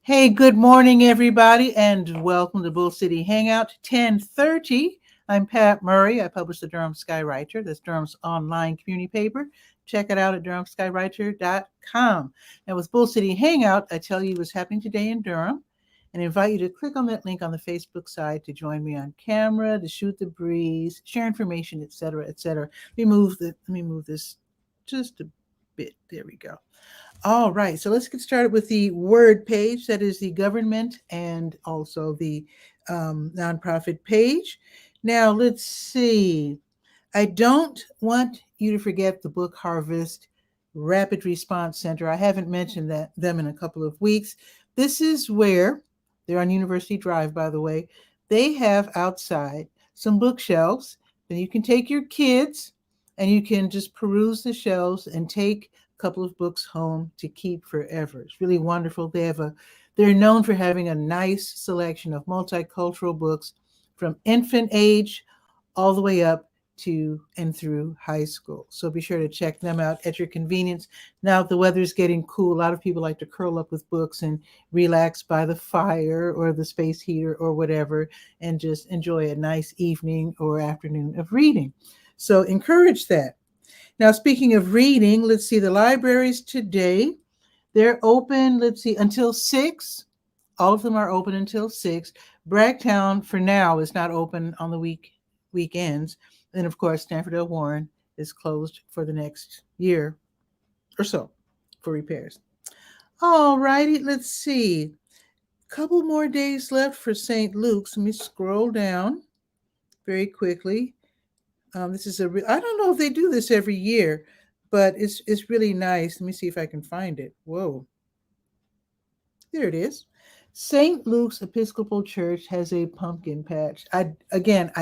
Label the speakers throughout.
Speaker 1: Hey, good morning, everybody, and welcome to Bull City Hangout 1030. I'm Pat Murray. I publish the Durham Skywriter. That's Durham's online community paper. Check it out at durhamskywriter.com. And with Bull City Hangout, I tell you what's happening today in Durham and invite you to click on that link on the Facebook side to join me on camera, to shoot the breeze, share information, etc., etc. Let me move this just a bit. There we go. All right, so let's get started with the word page. That is the government and also the nonprofit page. Now, let's see. I don't want you to forget the Book Harvest Rapid Response Center. I haven't mentioned them in a couple of weeks. This is where they're on University Drive, by the way. They have outside some bookshelves. Then you can take your kids and you can just peruse the shelves and take couple of books home to keep forever. It's really wonderful. They're known for having a nice selection of multicultural books from infant age all the way up to and through high school. So be sure to check them out at your convenience. Now the weather's getting cool. A lot of people like to curl up with books and relax by the fire or the space heater or whatever and just enjoy a nice evening or afternoon of reading. So encourage that. Now, speaking of reading, let's see, the libraries today, they're open, let's see, until 6. All of them are open until 6. Bragtown, for now, is not open on the weekends. And, of course, Stanford L. Warren is closed for the next year or so for repairs. All righty, let's see. A couple more days left for St. Luke's. Let me scroll down very quickly. I don't know if they do this every year, but it's really nice. Let me see if I can find it. Whoa. There it is. St. Luke's Episcopal Church has a pumpkin patch. I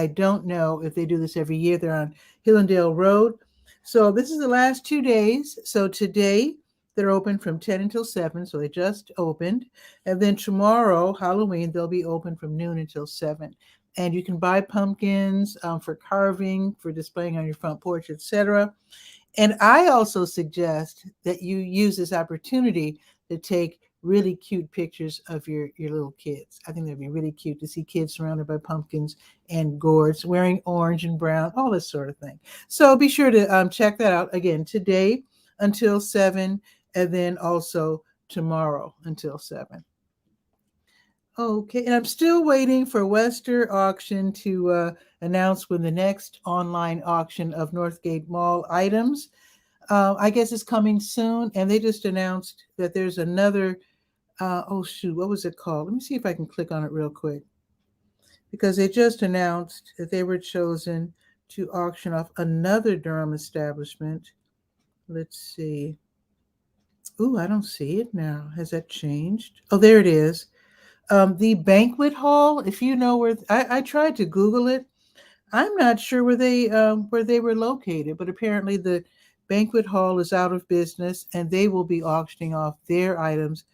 Speaker 1: don't know if they do this every year. They're on Hillendale Road. So this is the last 2 days. So today they're open from 10 until 7. So they just opened. And then tomorrow, Halloween, they'll be open from noon until 7. And you can buy pumpkins for carving, for displaying on your front porch, etc. And I also suggest that you use this opportunity to take really cute pictures of your little kids. I think that'd be really cute to see kids surrounded by pumpkins and gourds, wearing orange and brown, all this sort of thing. So be sure to check that out again today until 7, and then also tomorrow until 7. Okay, and I'm still waiting for Western Auction to announce when the next online auction of Northgate Mall items, I guess, is coming soon. And they just announced that there's another, what was it called? Let me see if I can click on it real quick. Because they just announced that they were chosen to auction off another Durham establishment. Let's see. Ooh, I don't see it now. Has that changed? Oh, there it is. The banquet hall, if you know where, I tried to Google it. I'm not sure where they were located, but apparently the banquet hall is out of business and they will be auctioning off their items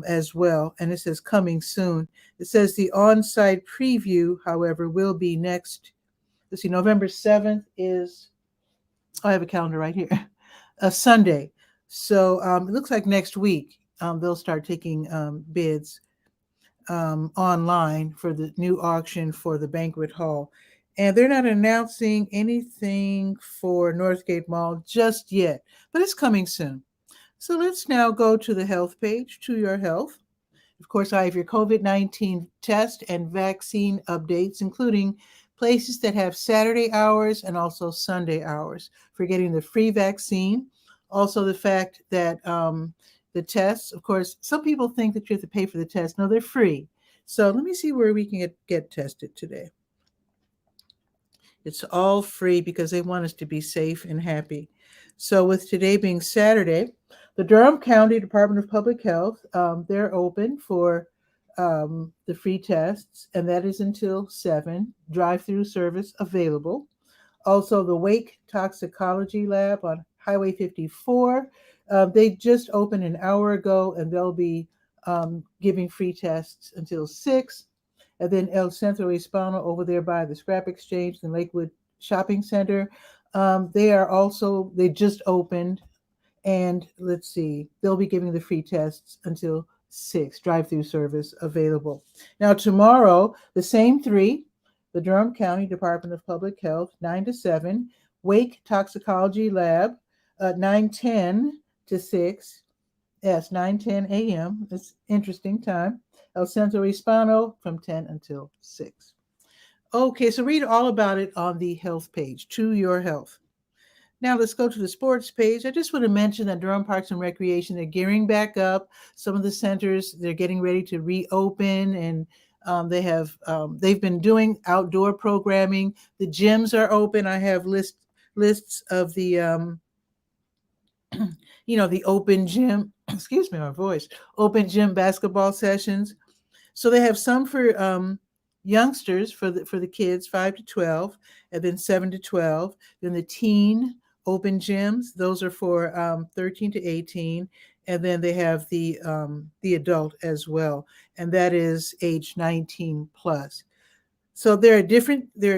Speaker 1: as well. And it says coming soon. It says the on-site preview, however, will be next. Let's see, November 7th is, I have a calendar right here, a Sunday. So it looks like next week they'll start taking bids online for the new auction for the banquet hall. And they're not announcing anything for Northgate Mall just yet, but it's coming soon. So let's now go to the health page, to your health. Of course, I have your COVID-19 test and vaccine updates, including places that have Saturday hours and also Sunday hours for getting the free vaccine. Also, the fact that the tests, of course, some people think that you have to pay for the test. No, they're free. So let me see where we can get tested today. It's all free because they want us to be safe and happy. So with today being Saturday, the Durham County Department of Public Health, they're open for the free tests, and that is until 7. Drive-through service available. Also, the Wake Toxicology Lab on Highway 54, they just opened an hour ago, and they'll be giving free tests until 6. And then El Centro Hispano over there by the Scrap Exchange and Lakewood Shopping Center, they just opened. And let's see, they'll be giving the free tests until 6. Drive-through service available. Now tomorrow, the same 3, the Durham County Department of Public Health, 9 to 7, Wake Toxicology Lab, 9:10 to 6. Yes, 9:10 a.m. It's interesting time. El Centro Hispano from 10 until 6. Okay, so read all about it on the health page, To Your Health. Now let's go to the sports page. I just want to mention that Durham Parks and Recreation, they're gearing back up. Some of the centers, they're getting ready to reopen, and they've been doing outdoor programming. The gyms are open. I have lists of the the open gym, excuse me, my voice, open gym basketball sessions. So they have some for youngsters, for the kids 5 to 12, and then 7 to 12. Then the teen open gyms, those are for 13 to 18, and then they have the adult as well, and that is age 19 plus. So there are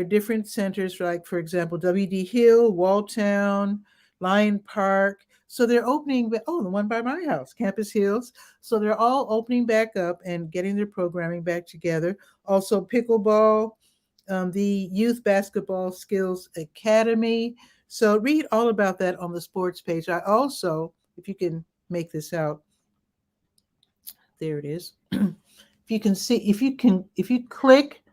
Speaker 1: different centers, like for example, W.D. Hill, Walltown, Lyon Park. So they're opening. Oh, the one by my house, Campus Hills. So they're all opening back up and getting their programming back together. Also, pickleball, the Youth Basketball Skills Academy. So read all about that on the sports page. I also, if you can make this out, there it is. If you can see, if you click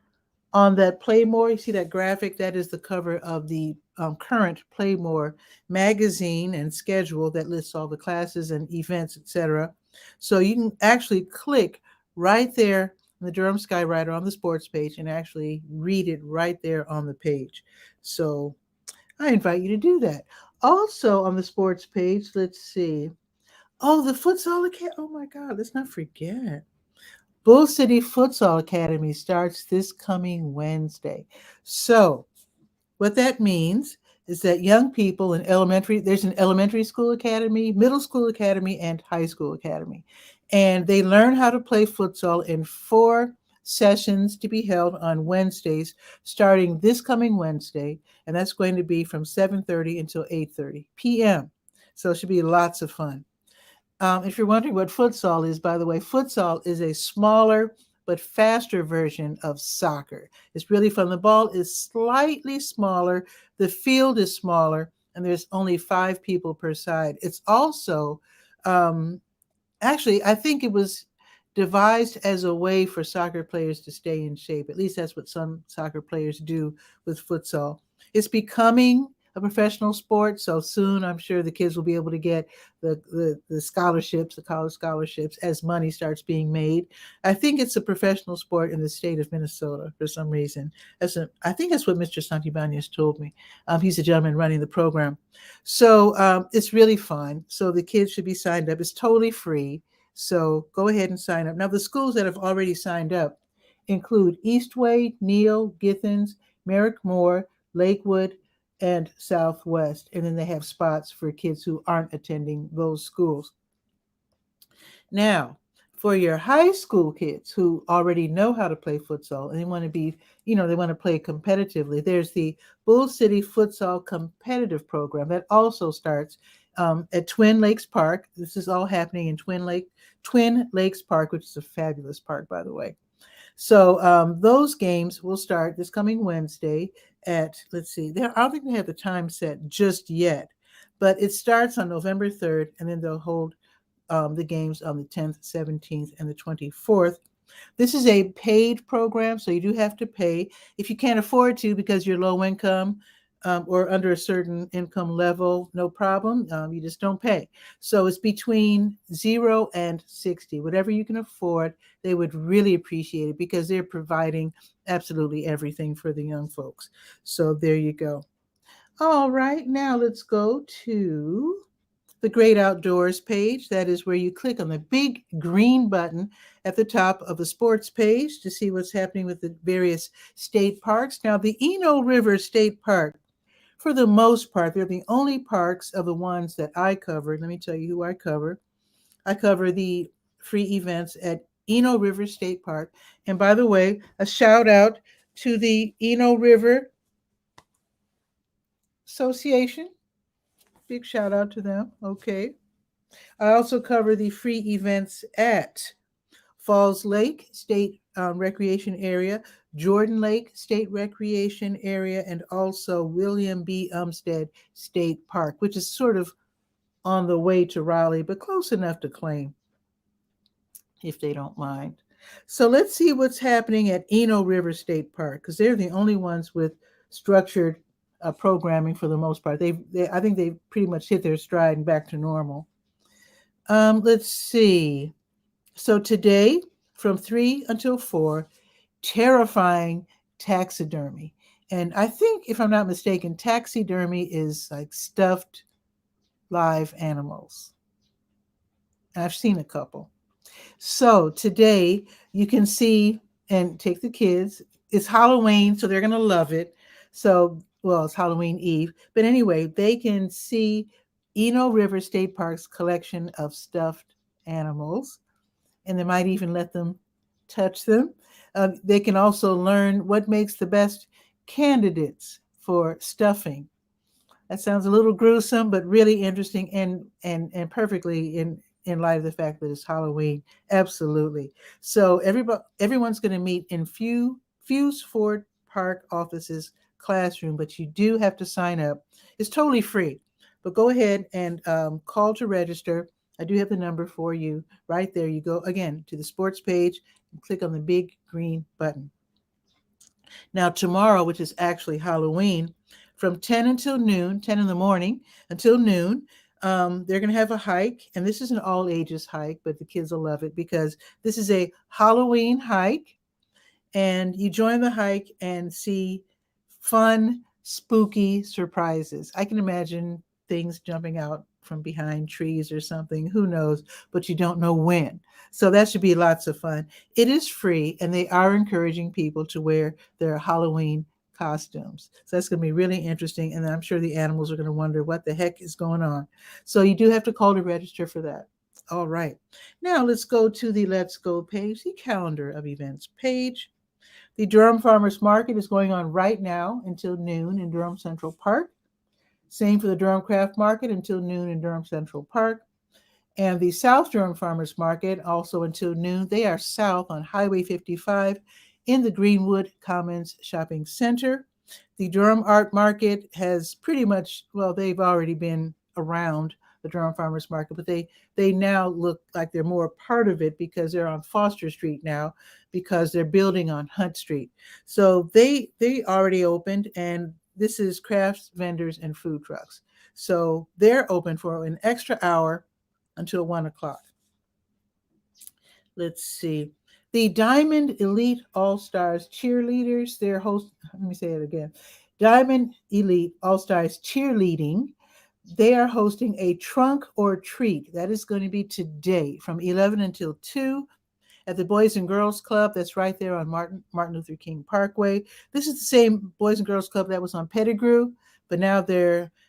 Speaker 1: on that Play More, you see that graphic? That is the cover of the current Play More magazine and schedule that lists all the classes and events, etc. So you can actually click right there in the Durham Skywriter on the sports page and actually read it right there on the page. So I invite you to do that. Also on the sports page, let's see. Oh, the Futsal Academy. Oh my God, let's not forget. Bull City Futsal Academy starts this coming Wednesday. So what that means is that young people in there's an elementary school academy, middle school academy, and high school academy. And they learn how to play futsal in 4 sessions to be held on Wednesdays, starting this coming Wednesday. And that's going to be from 7:30 until 8:30 p.m. So it should be lots of fun. If you're wondering what futsal is, by the way, futsal is a smaller but faster version of soccer. It's really fun. The ball is slightly smaller, the field is smaller, and there's only 5 people per side. It's also, actually, I think it was devised as a way for soccer players to stay in shape. At least that's what some soccer players do with futsal. It's becoming a professional sport, so soon I'm sure the kids will be able to get the scholarships, the college scholarships, as money starts being made. I think it's a professional sport in the state of Minnesota for some reason. I think that's what Mr. 𝗕𝗨𝗟𝗧𝗧 told me. He's the gentleman running the program. So it's really fun. So the kids should be signed up. It's totally free. So go ahead and sign up. Now, the schools that have already signed up include Eastway, Neal, Githens, Merrick Moore, Lakewood, and Southwest. And then they have spots for kids who aren't attending those schools. Now, for your high school kids who already know how to play futsal and they want to be, they want to play competitively, there's the Bull City Futsal Competitive Program that also starts at Twin Lakes Park. This is all happening in Twin Lakes Park, which is a fabulous park, by the way. So those games will start this coming Wednesday at, let's see, I don't think they have the time set just yet, but it starts on November 3rd, and then they'll hold the games on the 10th, 17th, and the 24th. This is a paid program, so you do have to pay. If you can't afford to because you're low income or under a certain income level, no problem. You just don't pay. So it's between 0 and 60. Whatever you can afford, they would really appreciate it because they're providing absolutely everything for the young folks. So there you go. All right, now let's go to the Great Outdoors page. That is where you click on the big green button at the top of the sports page to see what's happening with the various state parks. Now, the Eno River State Park, for the most part, they're the only parks of the ones that I covered. Let me tell you who I cover. I cover the free events at Eno River State Park. And by the way, a shout out to the Eno River Association. Big shout out to them. Okay. I also cover the free events at Falls Lake State Recreation Area, Jordan Lake State Recreation Area, and also William B. Umstead State Park, which is sort of on the way to Raleigh, but close enough to claim if they don't mind. So let's see what's happening at Eno River State Park, because they're the only ones with structured programming for the most part. I think they've pretty much hit their stride and back to normal. Let's see. So today, from 3 until 4, terrifying taxidermy. And I think, if I'm not mistaken, taxidermy is like stuffed live animals. I've seen a couple. So today you can see and take the kids. It's Halloween, so they're going to love it. So, well, it's Halloween Eve. But anyway, they can see Eno River State Park's collection of stuffed animals, and they might even let them touch them. They can also learn what makes the best candidates for stuffing. That sounds a little gruesome, but really interesting and perfectly in light of the fact that it's Halloween. Absolutely. So everyone's going to meet in Fuse Ford Park offices classroom, but you do have to sign up. It's totally free, but go ahead and call to register. I do have the number for you right there. You go again to the sports page and click on the big green button. Now tomorrow, which is actually Halloween, from 10 until noon, 10 in the morning until noon, they're going to have a hike. And this is an all ages hike, but the kids will love it because this is a Halloween hike. And you join the hike and see fun, spooky surprises. I can imagine things jumping out from behind trees or something. Who knows? But you don't know when. So that should be lots of fun. It is free, and they are encouraging people to wear their Halloween costumes. So that's going to be really interesting. And I'm sure the animals are going to wonder what the heck is going on. So you do have to call to register for that. All right. Now let's go to the Let's Go page, the calendar of events page. The Durham Farmers Market is going on right now until noon in Durham Central Park. Same for the Durham Craft Market until noon in Durham Central Park. And the South Durham Farmers Market also until noon. They are south on Highway 55 in the Greenwood Commons Shopping Center. The Durham Art Market has pretty much, well, they've already been around the Durham Farmers Market, but they now look like they're more a part of it because they're on Foster Street now because they're building on Hunt Street. So they already opened, and this is crafts, vendors, and food trucks. So they're open for an extra hour until 1 o'clock. Let's see. The Diamond Elite All-Stars cheerleaders, their host, let me say it again. Diamond Elite All-Stars cheerleading, they are hosting a trunk or treat. That is going to be today from 11 until 2 at the Boys and Girls Club. That's right there on Martin Luther King Parkway. This is the same Boys and Girls Club that was on Pettigrew, but now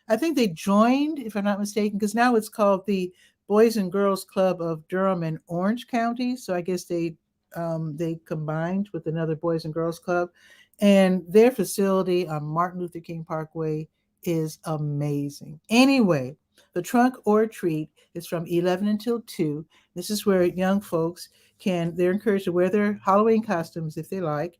Speaker 1: I think they joined, if I'm not mistaken, because now it's called the Boys and Girls Club of Durham and Orange County. So I guess they combined with another Boys and Girls Club. And their facility on Martin Luther King Parkway is amazing. Anyway, the trunk or treat is from 11 until 2. This is where young folks they're encouraged to wear their Halloween costumes if they like,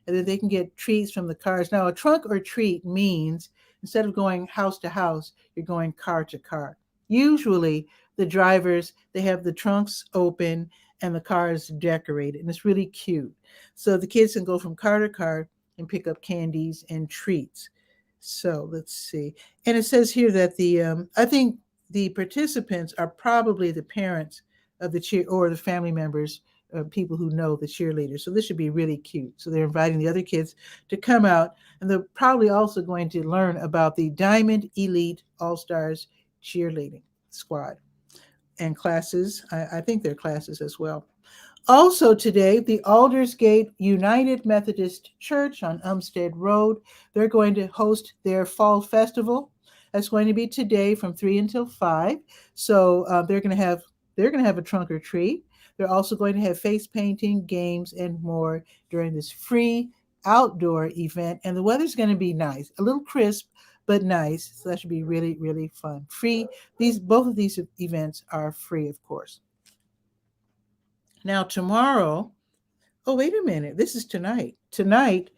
Speaker 1: and then they can get treats from the cars. Now, a trunk or treat means instead of going house to house, you're going car to car. Usually the drivers, they have the trunks open and the cars decorated, and it's really cute. So the kids can go from car to car and pick up candies and treats. So let's see. And it says here that I think the participants are probably the parents of the cheer or the family members, people who know the cheerleaders. So this should be really cute. So they're inviting the other kids to come out, and they're probably also going to learn about the Diamond Elite All-Stars cheerleading squad and classes. I think they're classes as well. Also today, the Aldersgate United Methodist Church on Umstead Road, they're going to host their fall festival. That's going to be today from 3 until 5. So they're going to have a trunk or treat. They're also going to have face painting, games, and more during this free outdoor event. And the weather's going to be nice, a little crisp, but nice. So that should be really, really fun. Free. Both of these events are free, of course. Now, tomorrow, oh, wait a minute. This is tonight. Tonight,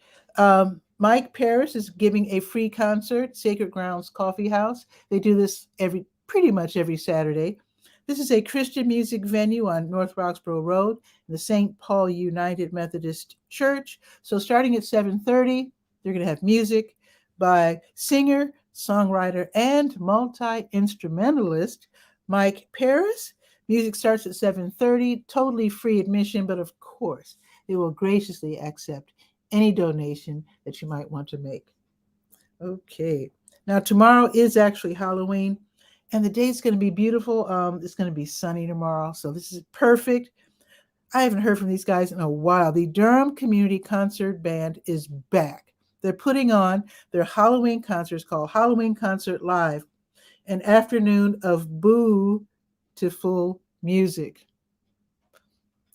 Speaker 1: Mike Paris is giving a free concert, Sacred Grounds Coffee House. They do this pretty much every Saturday. This is a Christian music venue on North Roxborough Road in the St. Paul United Methodist Church. So starting at 7:30, they're going to have music by singer, songwriter, and multi-instrumentalist Mike Paris. Music starts at 7:30, totally free admission, but of course, they will graciously accept any donation that you might want to make. Okay. Now, tomorrow is actually Halloween, and the day's going to be beautiful. It's going to be sunny tomorrow, so this is perfect. I haven't heard from these guys in a while. The Durham Community Concert Band is back. They're putting on their Halloween concerts called Halloween Concert Live, an afternoon of beautiful music.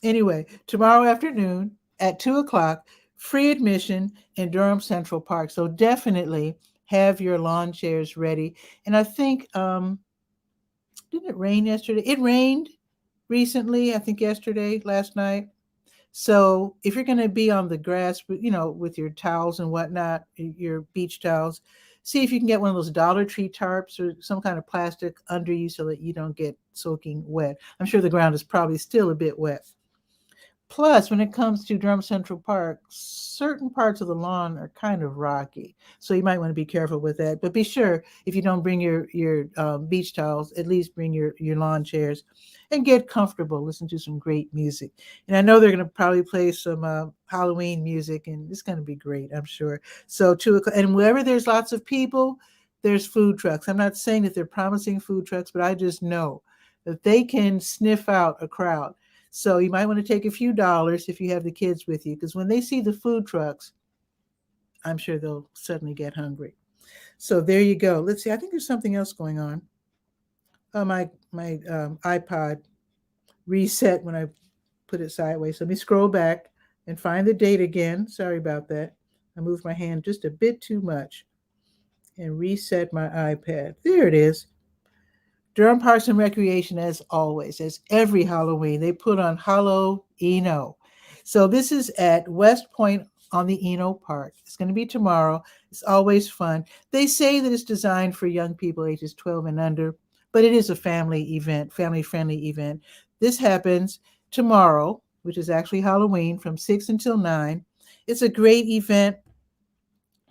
Speaker 1: Anyway, tomorrow afternoon at 2 o'clock, free admission in Durham Central Park. So definitely have your lawn chairs ready. And I think, didn't it rain yesterday? It rained recently, I think yesterday, last night. So if you're going to be on the grass, with your towels and whatnot, your beach towels, see if you can get one of those Dollar Tree tarps or some kind of plastic under you so that you don't get soaking wet. I'm sure the ground is probably still a bit wet. Plus, when it comes to Durham Central Park, certain parts of the lawn are kind of rocky. So you might want to be careful with that. But be sure, if you don't bring your beach towels, at least bring your lawn chairs and get comfortable. Listen to some great music. And I know they're going to probably play some Halloween music, and it's going to be great, I'm sure. So 2 o'clock, and wherever there's lots of people, there's food trucks. I'm not saying that they're promising food trucks, but I just know that they can sniff out a crowd. So you might want to take a few dollars if you have the kids with you, because when they see the food trucks, I'm sure they'll suddenly get hungry. So there you go. Let's see. I think there's something else going on. Oh, my iPod reset when I put it sideways. So let me scroll back and find the date again. Sorry about that. I moved my hand just a bit too much and reset my iPad. There it is. Durham Parks and Recreation, as always, as every Halloween, they put on Hallow-Eno. So this is at West Point on the Eno Park. It's going to be tomorrow. It's always fun. They say that it's designed for young people ages 12 and under, but it is a family event, family-friendly event. This happens tomorrow, which is actually Halloween, from 6 until 9. It's a great event.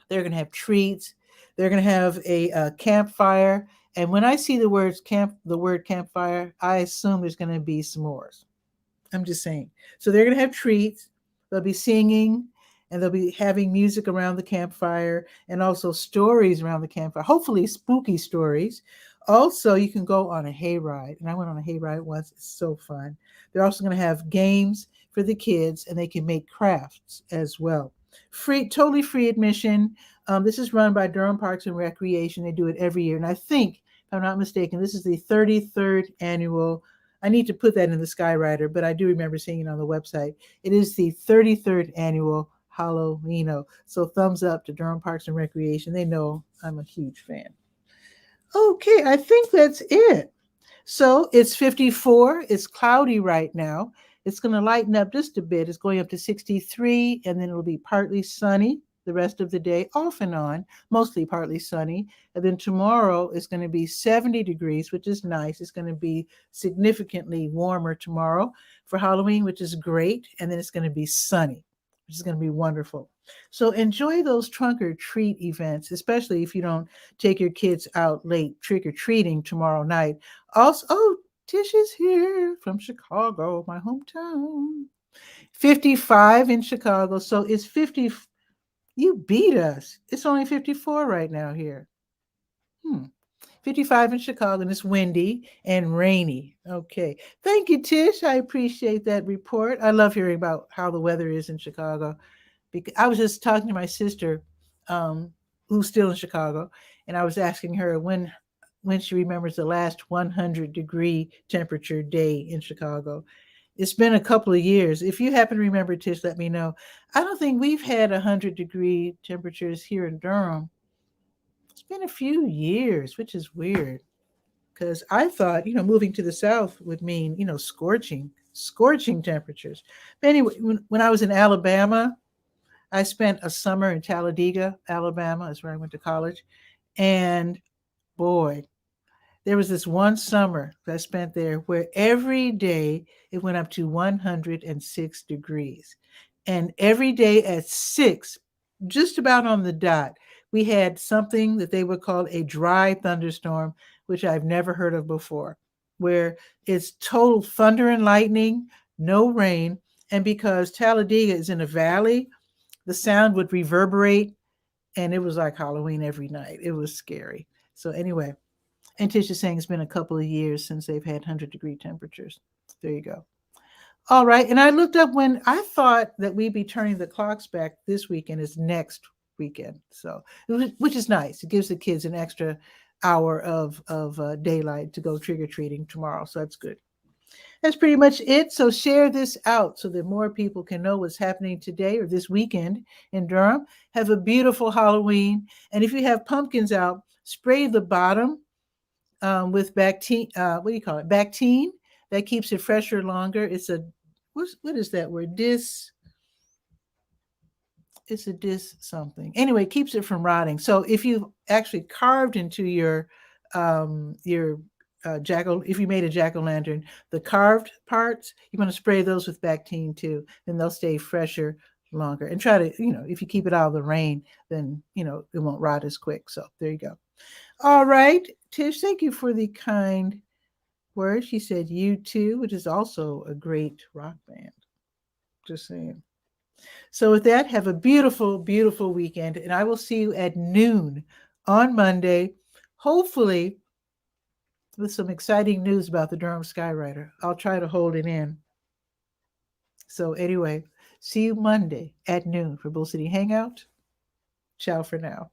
Speaker 1: They're going to have treats. They're going to have a campfire. And when I see the word campfire, I assume there's going to be s'mores. I'm just saying. So they're going to have treats. They'll be singing, and they'll be having music around the campfire, and also stories around the campfire. Hopefully, spooky stories. Also, you can go on a hayride, and I went on a hayride once. It's so fun. They're also going to have games for the kids, and they can make crafts as well. Free, totally free admission. This is run by Durham Parks and Recreation. They do it every year, and I think, if I'm not mistaken, this is the 33rd annual. I need to put that in the Skywriter, but I do remember seeing it on the website. It is the 33rd annual Halloween. So thumbs up to Durham Parks and Recreation. They know I'm a huge fan. Okay, I think that's it. So it's 54. It's cloudy right now. It's going to lighten up just a bit. It's going up to 63, and then it'll be partly sunny the rest of the day, off and on, mostly partly sunny. And then tomorrow is going to be 70 degrees, which is nice. It's going to be significantly warmer tomorrow for Halloween, which is great. And then it's going to be sunny, which is going to be wonderful. So enjoy those trunk or treat events, especially if you don't take your kids out late trick-or-treating tomorrow night. Also, oh, Tish is here from Chicago, my hometown. 55 in Chicago. So it's 50. You beat us. It's only 54 right now here. 55 in Chicago, and it's windy and rainy. Okay. Thank you, Tish. I appreciate that report. I love hearing about how the weather is in Chicago. Because I was just talking to my sister, who's still in Chicago, and I was asking her when she remembers the last 100-degree temperature day in Chicago. It's been a couple of years. If you happen to remember, Tish, let me know. I don't think we've had 100-degree temperatures here in Durham. It's been a few years, which is weird, because I thought, moving to the South would mean, scorching. scorching temperatures. But anyway, when I was in Alabama, I spent a summer in Talladega, Alabama. That's where I went to college. And boy, there was this one summer that I spent there where every day it went up to 106 degrees. And every day at 6, just about on the dot, we had something that they would call a dry thunderstorm, which I've never heard of before, where it's total thunder and lightning, no rain. And because Talladega is in a valley, the sound would reverberate, and it was like Halloween every night. It was scary. So anyway, and Tisha's saying it's been a couple of years since they've had 100-degree temperatures. There you go. All right. And I looked up when I thought that we'd be turning the clocks back this weekend is next weekend. So, which is nice. It gives the kids an extra hour of daylight to go trick-or-treating tomorrow. So that's good. That's pretty much it. So share this out so that more people can know what's happening today or this weekend in Durham. Have a beautiful Halloween. And if you have pumpkins out, spray the bottom with Bactine. What do you call it? Bactine. That keeps it fresher longer. It's a, what is that word? It's a dis something. Anyway, it keeps it from rotting. So if you actually carved into your if you made a jack-o'-lantern, the carved parts, you want to spray those with Bactine too, and they'll stay fresher longer. And try to, if you keep it out of the rain, then, it won't rot as quick. So there you go. All right, Tish, thank you for the kind words. She said U2, which is also a great rock band. Just saying. So with that, have a beautiful, beautiful weekend. And I will see you at noon on Monday, hopefully with some exciting news about the Durham Skywriter. I'll try to hold it in. So anyway, see you Monday at noon for Bull City Hangout. Ciao for now.